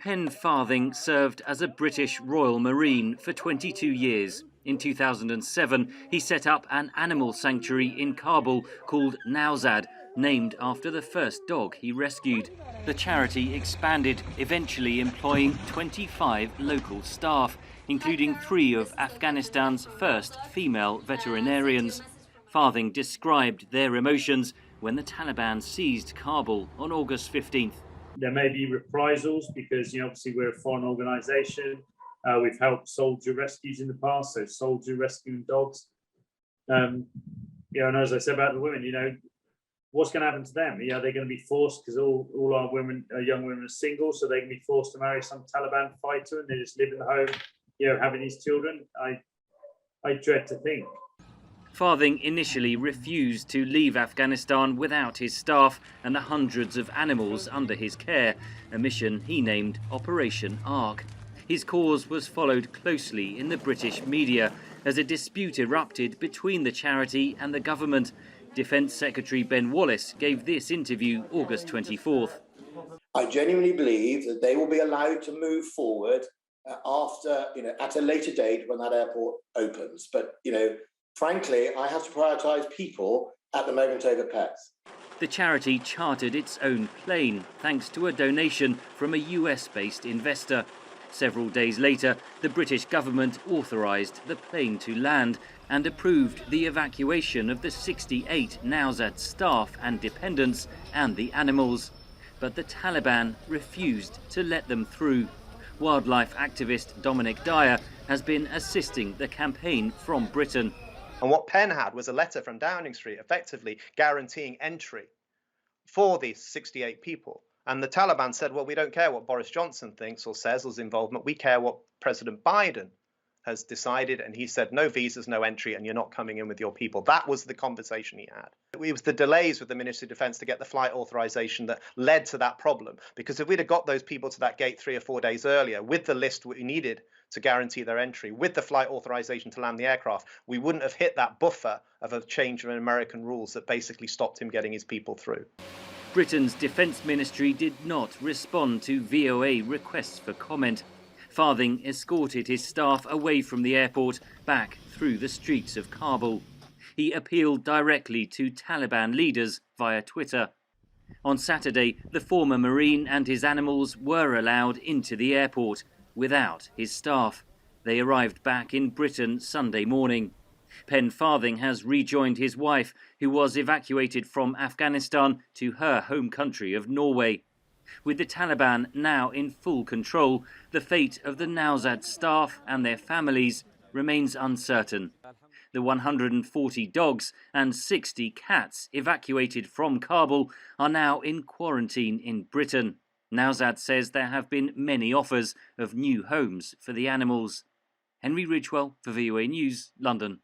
Pen Farthing served as a British Royal Marine for 22 years. In 2007, he set up an animal sanctuary in Kabul called Nowzad, named after the first dog he rescued. The charity expanded, eventually employing 25 local staff, including 3 of Afghanistan's first female veterinarians. Farthing described their emotions when the Taliban seized Kabul on August 15th. There may be reprisals because, obviously we're a foreign organisation. We've helped soldier rescues in the past, so soldier rescuing dogs. And as I said about the women, what's going to happen to them? Are they going to be forced, because all our women, young women are single, so they can be forced to marry some Taliban fighter and they just live in the home, having these children? I dread to think. Farthing initially refused to leave Afghanistan without his staff and the hundreds of animals under his care, a mission he named Operation Ark. His cause was followed closely in the British media as a dispute erupted between the charity and the government. Defence Secretary Ben Wallace gave this interview August 24th. I genuinely believe that they will be allowed to move forward after, at a later date when that airport opens. But, frankly, I have to prioritise people at the moment over pets. The charity chartered its own plane thanks to a donation from a US-based investor. Several days later, the British government authorised the plane to land and approved the evacuation of the 68 Nowzad staff and dependents and the animals. But the Taliban refused to let them through. Wildlife activist Dominic Dyer has been assisting the campaign from Britain. And what Penn had was a letter from Downing Street effectively guaranteeing entry for these 68 people. And the Taliban said, well, we don't care what Boris Johnson thinks or says or his involvement. We care what President Biden has decided. And he said, no visas, no entry, and you're not coming in with your people. That was the conversation he had. It was the delays with the Ministry of Defence to get the flight authorization that led to that problem. Because if we'd have got those people to that gate 3 or 4 days earlier with the list we needed to guarantee their entry, with the flight authorization to land the aircraft, we wouldn't have hit that buffer of a change of American rules that basically stopped him getting his people through. Britain's Defence Ministry did not respond to VOA requests for comment. Farthing escorted his staff away from the airport back through the streets of Kabul. He appealed directly to Taliban leaders via Twitter. On Saturday, the former Marine and his animals were allowed into the airport without his staff. They arrived back in Britain Sunday morning. Pen Farthing has rejoined his wife, who was evacuated from Afghanistan to her home country of Norway. With the Taliban now in full control, the fate of the Nowzad staff and their families remains uncertain. The 140 dogs and 60 cats evacuated from Kabul are now in quarantine in Britain. Nowzad says there have been many offers of new homes for the animals. Henry Ridgewell for VOA News, London.